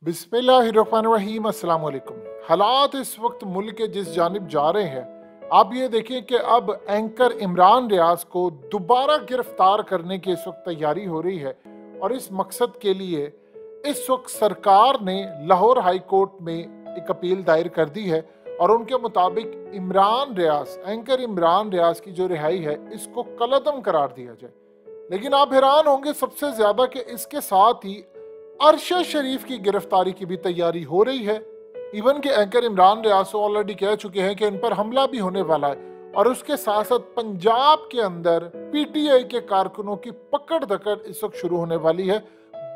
बिस्मिल्लाहिर्रहमानिर्रहीम, अस्सलाम वालेकुम। हालात इस वक्त मुल्क के जिस जानिब जा रहे हैं, आप ये देखिए कि अब एंकर इमरान रियाज को दोबारा गिरफ्तार करने की इस वक्त तैयारी हो रही है और इस मकसद के लिए इस वक्त सरकार ने लाहौर हाई कोर्ट में एक अपील दायर कर दी है और उनके मुताबिक एंकर इमरान रियाज की जो रिहाई है इसको कलअदम करार दिया जाए। लेकिन आप हैरान होंगे सबसे ज्यादा कि इसके साथ ही अरशद शरीफ की गिरफ्तारी की भी तैयारी हो रही है। इवन के एंकर इमरान रियाज ऑलरेडी कह चुके हैं कि इन पर हमला भी होने वाला है और उसके साथ साथ पंजाब के अंदर पीटीआई के कारकुनों की पकड़ दकड़ इस वक्त शुरू होने वाली है।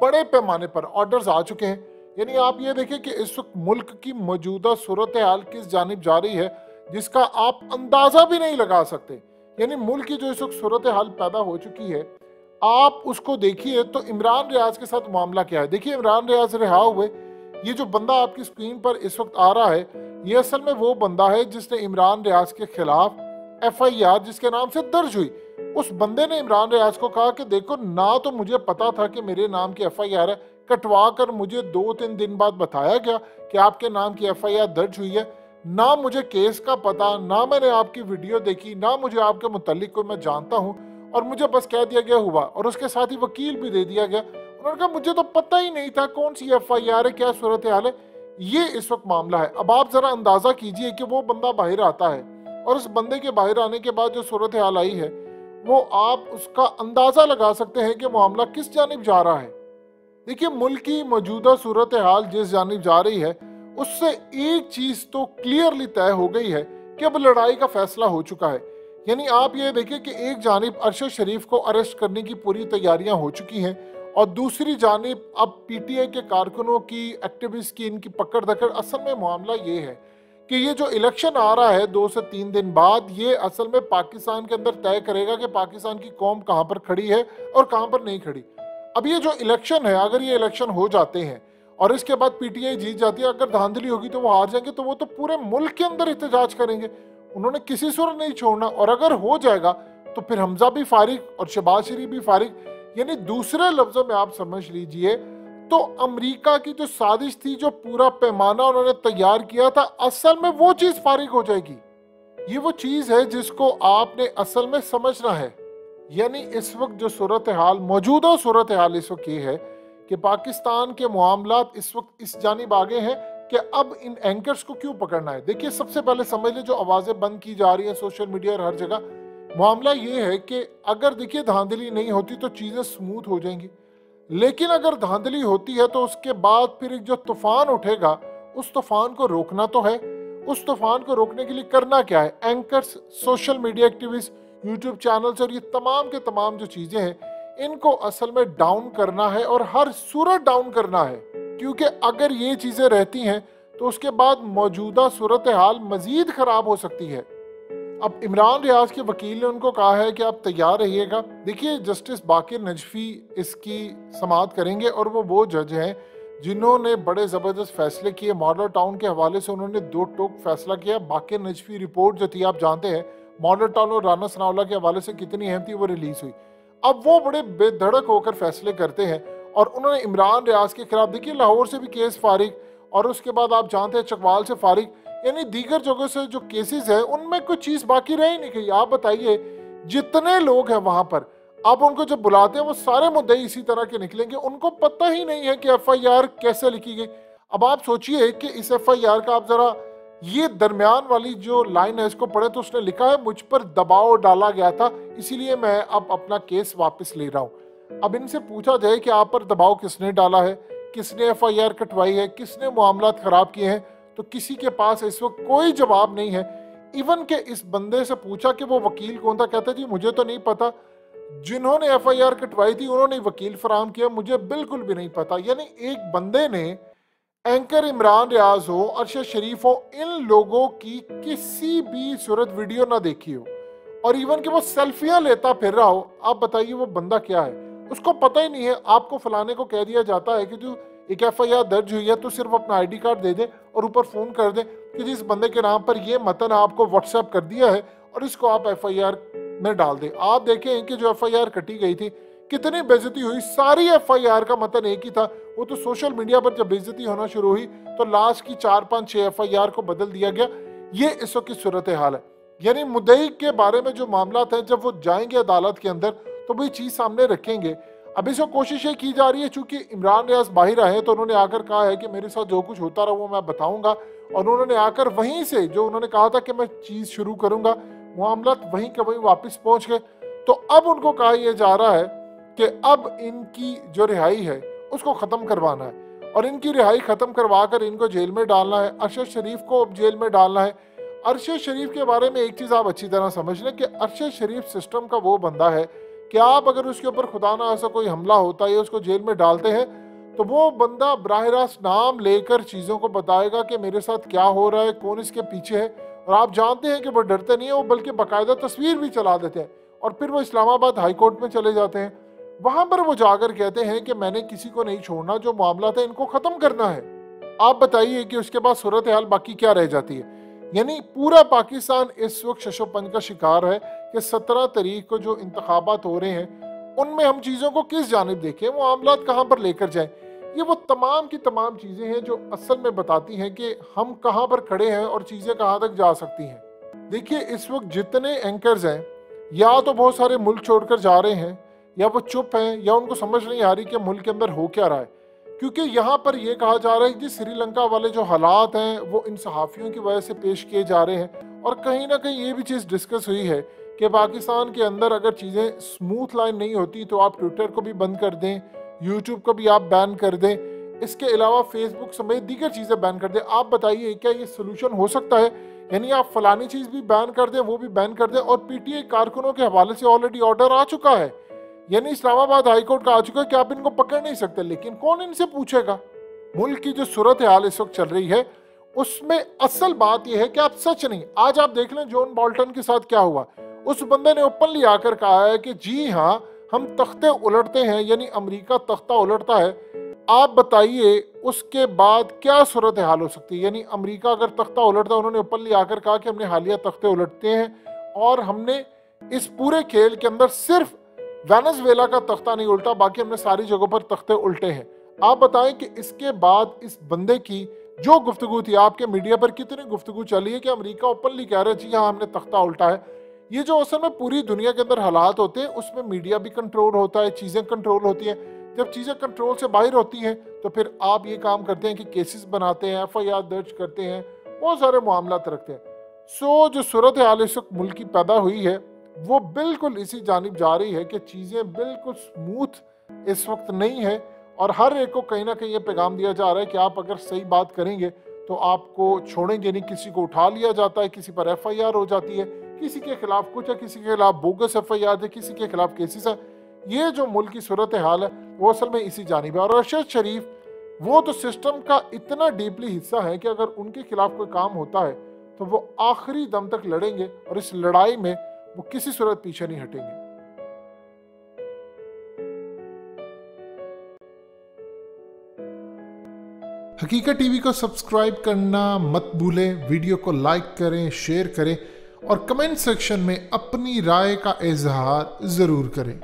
बड़े पैमाने पर ऑर्डर्स आ चुके हैं। यानी आप ये देखें कि इस वक्त मुल्क की मौजूदा सूरत हाल किस जानिब जा रही है जिसका आप अंदाजा भी नहीं लगा सकते। यानी मुल्क की जो इस वक्त सूरत हाल पैदा हो चुकी है, आप उसको देखिए तो इमरान रियाज के साथ मामला क्या है। देखिए इमरान रियाज रिहा हुए, ये जो बंदा आपकी स्क्रीन पर इस वक्त आ रहा है ये असल में वो बंदा है जिसने इमरान रियाज के खिलाफ एफआईआर जिसके नाम से दर्ज हुई, उस बंदे ने इमरान रियाज को कहा कि देखो ना तो मुझे पता था कि मेरे नाम की एफआईआर है, कटवा कर मुझे 2-3 दिन बाद बताया गया कि आपके नाम की एफआईआर दर्ज हुई है, ना मुझे केस का पता, ना मैंने आपकी वीडियो देखी, ना मुझे आपके मुतल्लिक कोई मैं जानता हूँ और मुझे बस कह दिया गया हुआ और उसके साथ ही वकील भी दे दिया गया। उन्होंने कहा मुझे तो पता ही नहीं था कौन सी एफआईआर है, क्या सूरत हाल है। ये इस वक्त मामला है। अब आप जरा अंदाजा कीजिए कि वो बंदा बाहर आता है और उस बंदे के बाहर आने के बाद जो सूरत हाल आई है वो आप उसका अंदाजा लगा सकते हैं कि मामला किस जानिब जा रहा है। देखिए मुल्क की मौजूदा सूरत हाल जिस जानिब जा रही है उससे एक चीज तो क्लियरली तय हो गई है कि अब लड़ाई का फैसला हो चुका है। यानी आप ये देखिए कि एक जानिब अरशद शरीफ को अरेस्ट करने की पूरी तैयारियां हो चुकी हैं और दूसरी जानिब अब पीटीआई के कारकुनों की, एक्टिविस्ट की इनकी पकड़ दकड़। असल में मामला ये है कि ये जो इलेक्शन आ रहा है 2 से 3 दिन बाद, ये असल में पाकिस्तान के अंदर तय करेगा कि पाकिस्तान की कौम कहाँ पर खड़ी है और कहाँ पर नहीं खड़ी। अब ये जो इलेक्शन है, अगर ये इलेक्शन हो जाते हैं और इसके बाद पीटीआई जीत जाती है, अगर धांधली होगी तो वो हार जाएंगे तो वो तो पूरे मुल्क के अंदर एहतजाज करेंगे, उन्होंने किसी सूरत नहीं छोड़ना। और अगर हो जाएगा तो फिर हमजा भी फारिग और शहबाज शरीफ भी फारिग। यानी दूसरे लफ्जों में आप समझ लीजिए तो अमेरिका की जो साजिश थी, जो पूरा पैमाना उन्होंने तैयार किया था, असल में वो चीज फारिग हो जाएगी। ये वो चीज है जिसको आपने असल में समझना है। यानी इस वक्त जो सूरत हाल, मौजूदा सूरत हाल इस वक्त ये है कि पाकिस्तान के मामलात इस वक्त इस जानिब आगे हैं कि अब इन एंकर्स को क्यों पकड़ना है। देखिए सबसे पहले समझ ले, जो आवाजें बंद की जा रही है सोशल मीडिया और हर जगह, मामला ये है कि अगर देखिए धांधली नहीं होती तो चीजें स्मूथ हो जाएंगी, लेकिन अगर धांधली होती है तो उसके बाद फिर एक जो तूफान उठेगा उस तूफान को रोकना तो है। उस तूफान को रोकने के लिए करना क्या है, anchors, social media activist, YouTube channels और ये तमाम के तमाम जो चीजें हैं इनको असल में डाउन करना है और हर सूरत डाउन करना है। क्योंकि अगर ये चीजें रहती हैं तो उसके बाद मौजूदा सूरत हाल मजीद खराब हो सकती है। अब इमरान रियाज के वकील ने उनको कहा है कि आप तैयार रहिएगा। देखिए जस्टिस बाकिर नजफी इसकी समाअत करेंगे और वो जज हैं जिन्होंने बड़े ज़बरदस्त फैसले किए। मॉडल टाउन के हवाले से उन्होंने 2 टोक फैसला किया। बाकिर नजफी रिपोर्ट जो थी आप जानते हैं मॉडल टाउन और राना सनाउल्लाह के हवाले से कितनी अहम थी, वो रिलीज हुई। अब वो बड़े बेधड़क होकर फैसले करते हैं और उन्होंने इमरान रियाज के खिलाफ, देखिए लाहौर से भी केस फारिग और उसके बाद आप जानते हैं चकवाल से फारिग, यानी दीगर जगहों से जो केसेस है उनमें कोई चीज बाकी रह ही नहीं गई। आप बताइए जितने लोग हैं वहां पर, आप उनको जब बुलाते हैं वो सारे मुद्दे इसी तरह के निकलेंगे, उनको पता ही नहीं है कि एफआईआर कैसे लिखी गई। अब आप सोचिए कि इस एफआईआर का आप जरा ये दरमियान वाली जो लाइन है इसको पढ़े तो उसने लिखा है मुझ पर दबाव डाला गया था इसीलिए मैं अब अपना केस वापस ले रहा हूं। अब इनसे पूछा जाए कि आप पर दबाव किसने डाला है, किसने एफआईआर कटवाई है, किसने मामलात खराब किए हैं, तो किसी के पास इस वक्त कोई जवाब नहीं है। इवन के इस बंदे से पूछा कि वो वकील कौन था, कहता जी मुझे तो नहीं पता, जिन्होंने एफआईआर कटवाई थी उन्होंने वकील फराहम किया, मुझे बिल्कुल भी नहीं पता। यानी एक बंदे ने, एंकर इमरान रियाज हो, अरशद शरीफ हो, इन लोगों की किसी भी सूरत वीडियो ना देखी हो और इवन कि वो सेल्फियां लेता फिर रहा हो। आप बताइए वो बंदा क्या है, उसको पता ही नहीं है। आपको फलाने को कह दिया जाता है कि जो एक एफआईआर दर्ज हुई है तो सिर्फ अपना आईडी कार्ड दे दे और ऊपर फोन कर दे कि जिस बंदे के नाम पर ये मतन आपको व्हाट्सएप कर दिया है और इसको आप एफआईआर में डाल दें। आप देखें कि जो एफआईआर कटी गई थी कितनी बेइज्जती हुई। सारी FIR का मतलब एक ही था, वो तो सोशल मीडिया पर जब बेइज्जती होना शुरू हुई तो लास्ट की 4-5-6 FIR को बदल दिया गया। ये इस वक्त की सूरत हाल है। यानी मुद्दई के बारे में जो मामला है, जब वो जाएंगे अदालत के अंदर तो वही चीज सामने रखेंगे। अभी से कोशिश ये की जा रही है, चूंकि इमरान रियाज बाहर आए तो उन्होंने आकर कहा है कि मेरे साथ जो कुछ होता रहा वो मैं बताऊंगा, और उन्होंने आकर वहीं से जो उन्होंने कहा था कि मैं चीज शुरू करूंगा, मामला वहीं के वहीं वापस पहुंच गए। तो अब उनको कहा यह जा रहा है कि अब इनकी जो रिहाई है उसको खत्म करवाना है, और इनकी रिहाई खत्म करवा कर इनको जेल में डालना है। अरशद शरीफ को अब जेल में डालना है। अरशद शरीफ के बारे में एक चीज आप अच्छी तरह समझ लें कि अरशद शरीफ सिस्टम का वो बंदा है कि आप अगर उसके ऊपर खुदा ना ऐसा कोई हमला होता है या उसको जेल में डालते हैं तो वो बंदा बराह रास्त नाम लेकर चीज़ों को बताएगा कि मेरे साथ क्या हो रहा है, कौन इसके पीछे है। और आप जानते हैं कि वो डरते नहीं है, वो बल्कि बाकायदा तस्वीर भी चला देते हैं, और फिर वो इस्लामाबाद हाई कोर्ट में चले जाते हैं। वहां पर वो जाकर कहते हैं कि मैंने किसी को नहीं छोड़ना, जो मामला था इनको ख़त्म करना है। आप बताइए कि उसके बाद सूरत हाल बाकी क्या रह जाती है। यानी पूरा पाकिस्तान इस वक्त शशोपंज का शिकार है कि 17 तारीख को जो इंतखाबात हो रहे हैं उनमें हम चीज़ों को किस जानिब देखें, वो मामलात कहाँ पर लेकर जाएं। ये वो तमाम की तमाम चीज़ें हैं जो असल में बताती हैं कि हम कहाँ पर खड़े हैं और चीज़ें कहाँ तक जा सकती हैं। देखिए इस वक्त जितने एंकर्स हैं या तो बहुत सारे मुल्क छोड़कर जा रहे हैं, या वो चुप हैं, या उनको समझ नहीं आ रही कि मुल्क के अंदर हो क्या रहा है। क्योंकि यहाँ पर यह कहा जा रहा है कि श्रीलंका वाले जो हालात हैं वो इन सहाफ़ियों की वजह से पेश किए जा रहे हैं, और कहीं ना कहीं ये भी चीज़ डिस्कस हुई है कि पाकिस्तान के अंदर अगर चीज़ें स्मूथ लाइन नहीं होती तो आप ट्विटर को भी बंद कर दें, यूट्यूब को भी आप बैन कर दें, इसके अलावा फेसबुक समेत दीगर चीज़ें बैन कर दें। आप बताइए क्या ये सोल्यूशन हो सकता है? यानी आप फलानी चीज़ भी बैन कर दें, वो भी बैन कर दें, और PTI कारकुनों के हवाले से ऑलरेडी ऑर्डर आ चुका है, यानी इस्लामाबाद हाई कोर्ट का आ चुका है कि आप इनको पकड़ नहीं सकते। लेकिन कौन इनसे पूछेगा? मुल्क की जो सूरत हाल इस वक्त चल रही है उसमें असल बात यह है कि आप सच नहीं, आज आप देख लें जॉन बोल्टन के साथ क्या हुआ। उस बंदे ने ओपनली आकर कहा है कि जी हाँ हम तख्ते उलटते हैं, यानी अमेरिका तख्ता उलटता है। आप बताइए उसके बाद क्या सूरत हाल हो सकती है। यानी अमेरिका अगर तख्ता उलटता है, उन्होंने ओपनली आकर कहा कि हमने हालिया तख्ते उलटते हैं और हमने इस पूरे खेल के अंदर सिर्फ वेनेजुएला का तख्ता नहीं उल्टा, बाकी हमने सारी जगहों पर तख्ते उल्टे हैं। आप बताएं कि इसके बाद इस बंदे की जो गुफ्तगू थी, आपके मीडिया पर कितनी गुफ्तगू चली है कि अमेरिका ओपनली कह रहा है जी हाँ हमने तख्ता उल्टा है। ये जो असल में पूरी दुनिया के अंदर हालात होते हैं उसमें मीडिया भी कंट्रोल होता है, चीज़ें कंट्रोल होती हैं। जब चीज़ें कंट्रोल से बाहर होती हैं तो फिर आप ये काम करते हैं कि केसेस बनाते हैं, FIR दर्ज करते हैं, बहुत सारे मामला रखते हैं। सो जो सूरत हाल इस वक्त मुल्क की पैदा हुई है वो बिल्कुल इसी जानिब जा रही है कि चीज़ें बिल्कुल स्मूथ इस वक्त नहीं है, और हर एक को कहीं ना कहीं ये पैगाम दिया जा रहा है कि आप अगर सही बात करेंगे तो आपको छोड़ेंगे नहीं। किसी को उठा लिया जाता है, किसी पर FIR हो जाती है, किसी के खिलाफ कुछ है, किसी के खिलाफ बोगस FIR है, किसी के खिलाफ केसेस है। ये जो मुल्क की सूरत हाल है वो असल में इसी जानिब है। और अरशद शरीफ वो तो सिस्टम का इतना डीपली हिस्सा है कि अगर उनके खिलाफ कोई काम होता है तो वो आखिरी दम तक लड़ेंगे, और इस लड़ाई में वो किसी सूरत पीछे नहीं हटेंगे। हकीकत टीवी को सब्सक्राइब करना मत भूलें, वीडियो को लाइक करें, शेयर करें, और कमेंट सेक्शन में अपनी राय का इजहार जरूर करें।